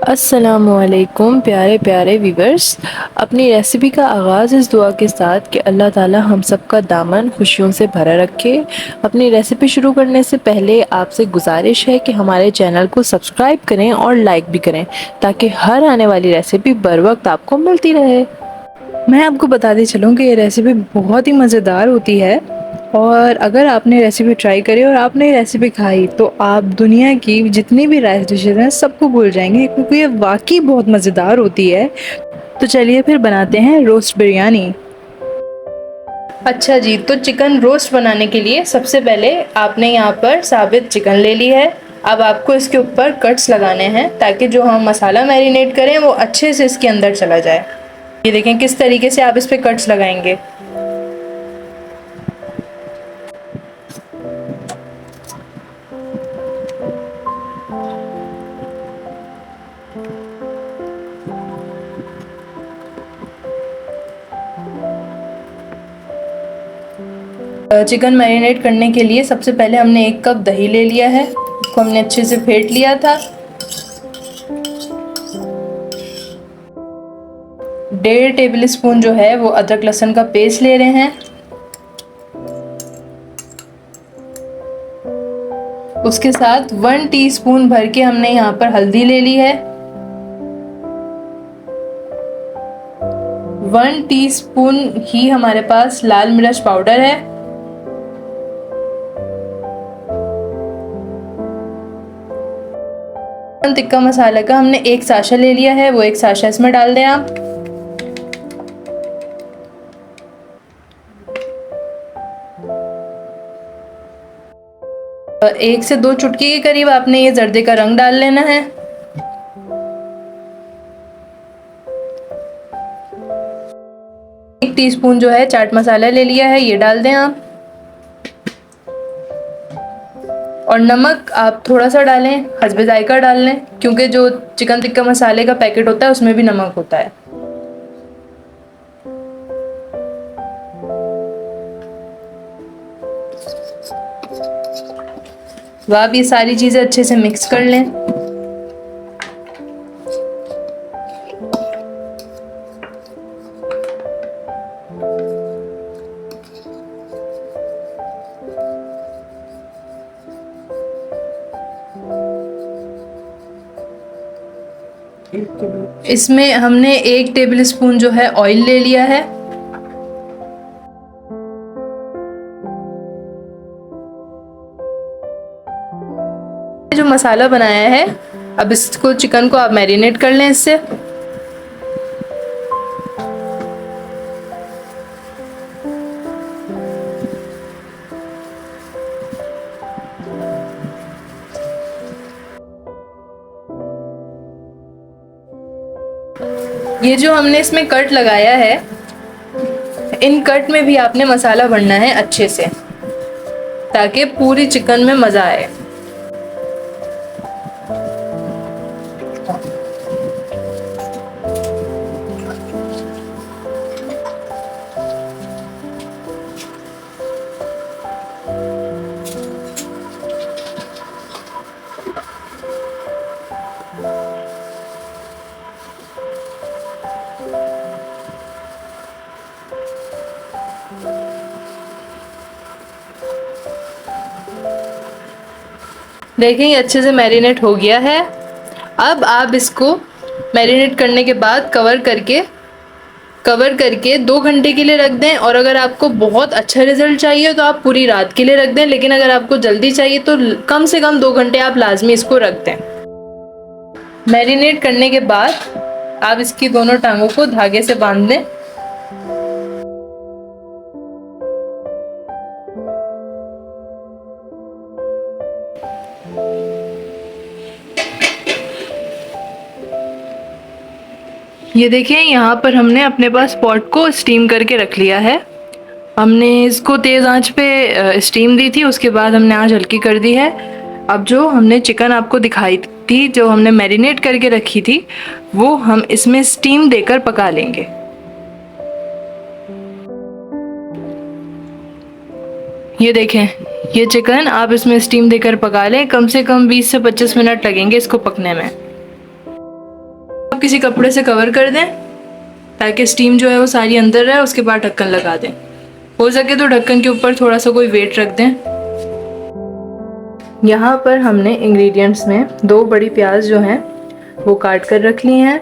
अस्सलामुअलैकुम प्यारे प्यारे व्यूवर्स। अपनी रेसिपी का आगाज़ इस दुआ के साथ कि अल्लाह ताला हम सब का दामन खुशियों से भरा रखे। अपनी रेसिपी शुरू करने से पहले आपसे गुजारिश है कि हमारे चैनल को सब्सक्राइब करें और लाइक भी करें ताकि हर आने वाली रेसिपी बर वक्त आपको मिलती रहे। मैं आपको बताती चलूँ कि ये रेसिपी बहुत ही मज़ेदार होती है और अगर आपने रेसिपी ट्राई करी और आपने रेसिपी खाई तो आप दुनिया की जितनी भी राइस डिशेज़ हैं सबको भूल जाएंगे, क्योंकि ये वाकई बहुत मज़ेदार होती है। तो चलिए फिर बनाते हैं रोस्ट बिरयानी। अच्छा जी, तो चिकन रोस्ट बनाने के लिए सबसे पहले आपने यहाँ पर साबित चिकन ले ली है। अब आपको इसके ऊपर कट्स लगाने हैं ताकि जो हम मसाला मैरिनेट करें वो अच्छे से इसके अंदर चला जाए। ये देखें किस तरीके से आप इस पे कट्स लगाएंगे। चिकन मैरिनेट करने के लिए सबसे पहले हमने 1 कप दही ले लिया है। इसको हमने अच्छे से फेंट लिया था। 1.5 टेबल स्पून जो है वो अदरक लहसुन का पेस्ट ले रहे हैं। उसके साथ 1 टीस्पून भर के हमने यहाँ पर हल्दी ले ली है। 1 टीस्पून ही हमारे पास लाल मिर्च पाउडर है। टिक्का मसाला का हमने 1 साशा ले लिया है, वो 1 साशा इसमें डाल दें आप। और 1 से 2 चुटकी के करीब आपने ये जर्दे का रंग डाल लेना है। एक टीस्पून जो है चाट मसाला ले लिया है, ये डाल दें आप। और नमक आप थोड़ा सा डालें, हस्बे जायका डाल लें, क्योंकि जो चिकन टिक्का मसाले का पैकेट होता है उसमें भी नमक होता है। तो आप ये सारी चीज़ें अच्छे से मिक्स कर लें। इसमें हमने 1 टेबल स्पून जो है ऑयल ले लिया है। जो मसाला बनाया है, अब इसको चिकन को आप मैरिनेट कर लें इससे। ये जो हमने इसमें कट लगाया है, इन कट में भी आपने मसाला भरना है अच्छे से ताकि पूरी चिकन में मज़ा आए। देखें ये अच्छे से मैरिनेट हो गया है। अब आप इसको मैरिनेट करने के बाद कवर करके 2 घंटे के लिए रख दें। और अगर आपको बहुत अच्छा रिजल्ट चाहिए तो आप पूरी रात के लिए रख दें, लेकिन अगर आपको जल्दी चाहिए तो कम से कम 2 घंटे आप लाजमी इसको रख दें। मैरिनेट करने के बाद आप इसकी दोनों टांगों को धागे से बांध दें। ये देखें यहाँ पर हमने अपने पास पॉट को स्टीम करके रख लिया है। हमने इसको तेज़ आंच पे स्टीम दी थी, उसके बाद हमने आंच हल्की कर दी है। अब जो हमने चिकन आपको दिखाई थी, जो हमने मैरिनेट करके रखी थी, वो हम इसमें स्टीम देकर पका लेंगे। ये देखें, ये चिकन आप इसमें स्टीम देकर पका लें। कम से कम 20 से 25 मिनट लगेंगे इसको पकने में। किसी कपड़े से कवर कर दें ताकि स्टीम जो है वो सारी अंदर रहे, उसके बाद ढक्कन लगा दें। हो सके तो ढक्कन के ऊपर थोड़ा सा कोई वेट रख दें। यहाँ पर हमने इंग्रेडिएंट्स में 2 बड़ी प्याज जो हैं वो काट कर रख ली हैं।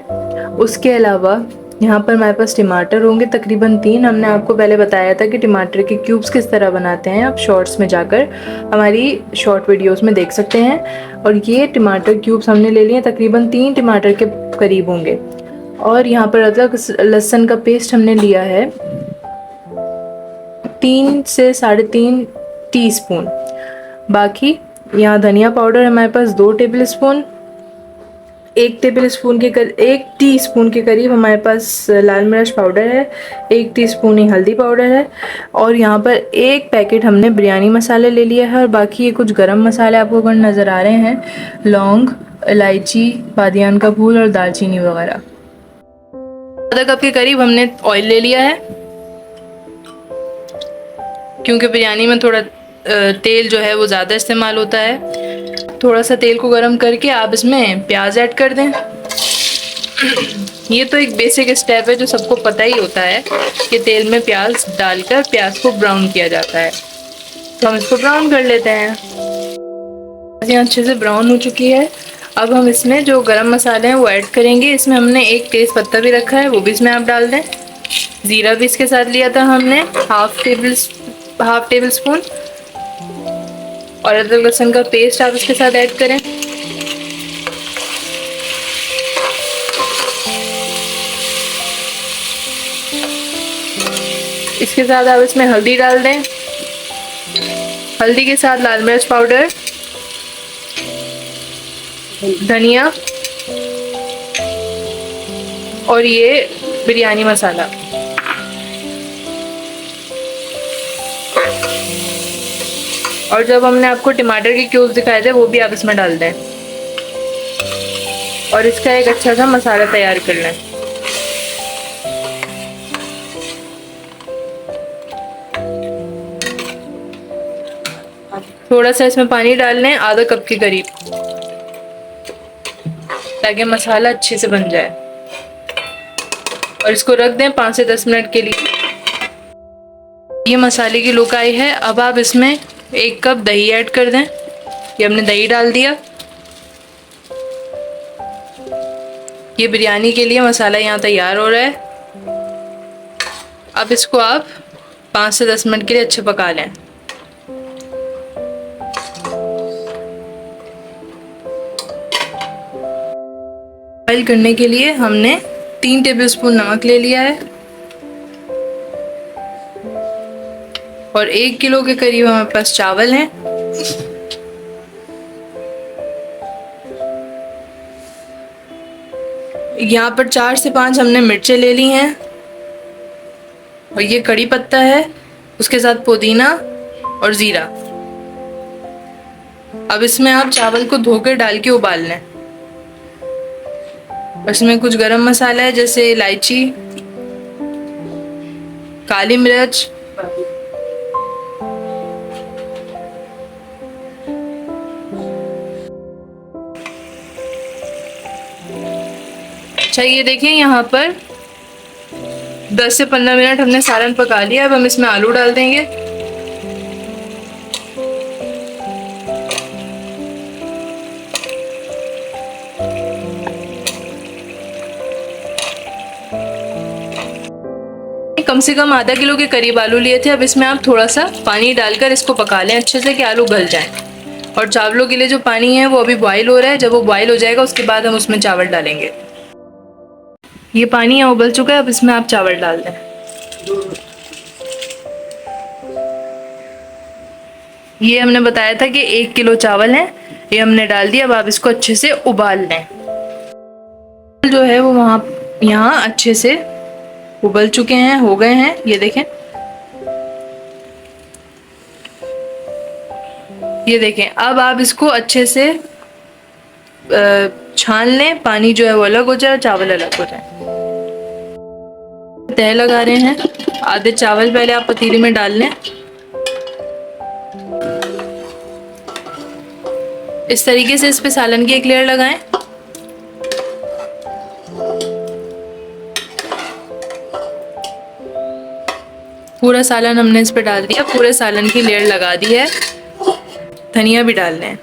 उसके अलावा यहाँ पर हमारे पास टमाटर होंगे तकरीबन 3। हमने आपको पहले बताया था कि टमाटर के क्यूब्स किस तरह बनाते हैं, आप शॉर्ट्स में जाकर हमारी शॉर्ट वीडियोस में देख सकते हैं। और ये टमाटर क्यूब्स हमने ले लिए, तकरीबन 3 टमाटर के करीब होंगे। और यहाँ पर अदरक लहसुन का पेस्ट हमने लिया है 3 से 3.5 टीस्पून। बाकी यहाँ धनिया पाउडर हमारे पास 2 टेबल स्पून, 1 टीस्पून के करीब हमारे पास लाल मिर्च पाउडर है, 1 टीस्पून ही हल्दी पाउडर है। और यहाँ पर 1 पैकेट हमने बिरयानी मसाले ले लिया है। और बाकी ये कुछ गरम मसाले आपको अगर नज़र आ रहे हैं, लौंग, इलायची, बादियान का फूल और दालचीनी वगैरह। आधा कप के करीब हमने ऑयल ले लिया है, क्योंकि बिरयानी में थोड़ा तेल जो है वो ज़्यादा इस्तेमाल होता है। थोड़ा सा तेल को गरम करके आप इसमें प्याज ऐड कर दें। ये तो एक बेसिक स्टेप है जो सबको पता ही होता है कि तेल में प्याज डालकर प्याज को ब्राउन किया जाता है। तो हम इसको ब्राउन कर लेते हैं। यहाँ अच्छे से ब्राउन हो चुकी है। अब हम इसमें जो गरम मसाले हैं वो ऐड करेंगे। इसमें हमने 1 तेज पत्ता भी रखा है, वो भी इसमें आप डाल दें। ज़ीरा भी इसके साथ लिया था हमने, हाफ टेबल स्पून। और अदरक लहसुन का पेस्ट आप इसके साथ ऐड करें। इसके साथ आप इसमें हल्दी डाल दें। हल्दी के साथ लाल मिर्च पाउडर, धनिया और ये बिरयानी मसाला। और जब हमने आपको टमाटर के क्यूब्स दिखाए थे वो भी आप इसमें डाल दें और इसका एक अच्छा सा मसाला तैयार कर लें। थोड़ा सा इसमें पानी डाल लें, आधा कप के करीब, ताकि मसाला अच्छे से बन जाए। और इसको रख दें 5 से 10 मिनट के लिए। ये मसाले की लुक आई है। अब आप इसमें 1 कप दही ऐड कर दें। ये हमने दही डाल दिया। ये बिरयानी के लिए मसाला यहाँ तैयार हो रहा है। अब इसको आप 5 से 10 मिनट के लिए अच्छे पका लें। बॉइल करने के लिए हमने 3 टेबलस्पून नमक ले लिया है और 1 किलो के करीब हमारे पास चावल हैं। यहाँ पर 4 से 5 हमने मिर्चें ले ली हैं और ये कड़ी पत्ता है, उसके साथ पुदीना और ज़ीरा। अब इसमें आप चावल को धोकर डाल के उबाल लें। इसमें कुछ गरम मसाला है, जैसे इलायची, काली मिर्च, अच्छा ये देखें यहाँ पर 10 से 15 मिनट हमने सालन पका लिया। अब हम इसमें आलू डाल देंगे। कम से कम आधा किलो के करीब आलू लिए थे। अब इसमें आप थोड़ा सा पानी डालकर इसको पका लें अच्छे से कि आलू गल जाएं। और चावलों के लिए जो पानी है वो अभी बॉईल हो रहा है। जब वो बॉईल हो जाएगा उसके बाद हम उसमें चावल डालेंगे। ये पानी यहाँ उबल चुका है, अब इसमें आप चावल डाल दें। ये हमने बताया था कि 1 किलो चावल हैं, ये हमने डाल दिया। अब आप इसको अच्छे से उबाल लें। जो है वो यहाँ अच्छे से उबल चुके हैं, हो गए हैं, ये देखें। ये देखें। अब आप इसको अच्छे से छान लें, पानी जो है वो अलग हो जाए और चावल अलग हो जाए। तह लगा रहे हैं। आधे चावल पहले आप पतीले में डाल लें। इस तरीके से इस पे सालन की एक लेयर लगाएं। पूरा सालन हमने इस पे डाल दिया, पूरे सालन की लेयर लगा दी है। धनिया भी डाल लें।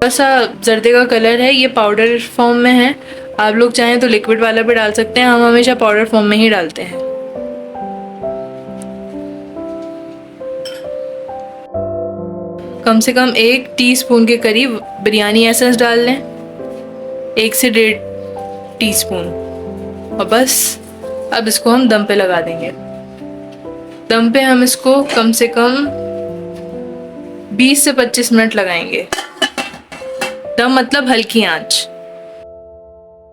थोड़ा सा जर्दे का कलर है, ये पाउडर फॉर्म में है। आप लोग चाहें तो लिक्विड वाला भी डाल सकते हैं, हम हमेशा पाउडर फॉर्म में ही डालते हैं। कम से कम 1 टीस्पून के करीब बिरयानी एसेंस डाल लें, 1 से 1.5 टीस्पून। और बस अब इसको हम दम पे लगा देंगे। दम पे हम इसको कम से कम 20 से 25 मिनट लगाएंगे। दम मतलब हल्की आंच।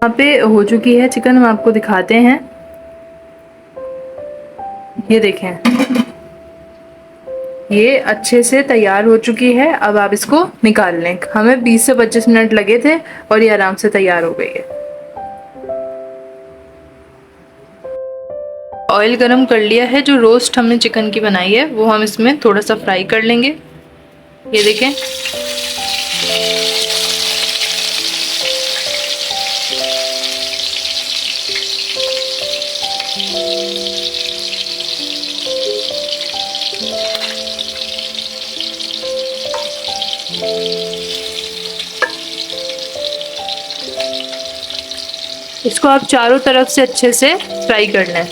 यहाँ पे हो चुकी है चिकन, हम आपको दिखाते हैं। ये देखें, ये अच्छे से तैयार हो चुकी है। अब आप इसको निकाल लें। हमें 20 से 25 मिनट लगे थे और ये आराम से तैयार हो गई है। ऑयल गरम कर लिया है। जो रोस्ट हमने चिकन की बनाई है वो हम इसमें थोड़ा सा फ्राई कर लेंगे। ये देखें, इसको आप चारों तरफ से अच्छे से फ्राई कर लें।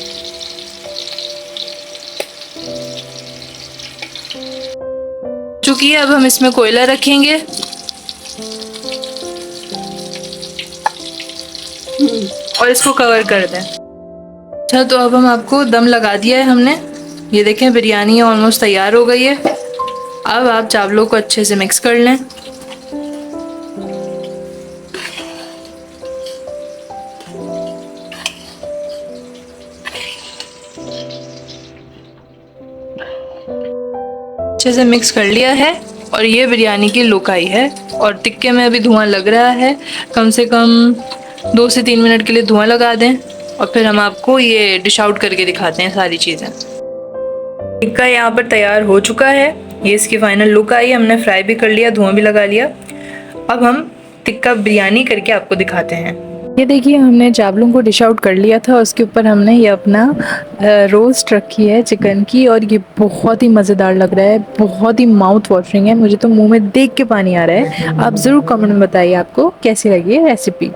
चुकी है, अब हम इसमें कोयला रखेंगे और इसको कवर कर दें। अच्छा, तो अब हम आपको दम लगा दिया है हमने। ये देखें, बिरयानी ऑलमोस्ट तैयार हो गई है। अब आप चावलों को अच्छे से मिक्स कर लें। अच्छे से मिक्स कर लिया है और ये बिरयानी की लुक आई है। और टिक्के में अभी धुआं लग रहा है, कम से कम 2 से 3 मिनट के लिए धुआं लगा दें और फिर हम आपको ये डिश आउट करके दिखाते हैं सारी चीज़ें। टिक्का यहाँ पर तैयार हो चुका है। ये इसकी फाइनल लुक आई। हमने फ्राई भी कर लिया, धुआं भी लगा लिया। अब हम टिक्का बिरयानी करके आपको दिखाते हैं। ये देखिए, हमने चावलों को डिश आउट कर लिया था। उसके ऊपर हमने ये अपना रोस्ट रखी है चिकन की और ये बहुत ही मज़ेदार लग रहा है, बहुत ही माउथ वाटरिंग है। मुझे तो मुंह में देख के पानी आ रहा है। आप ज़रूर कमेंट में बताइए आपको कैसी लगी है रेसिपी।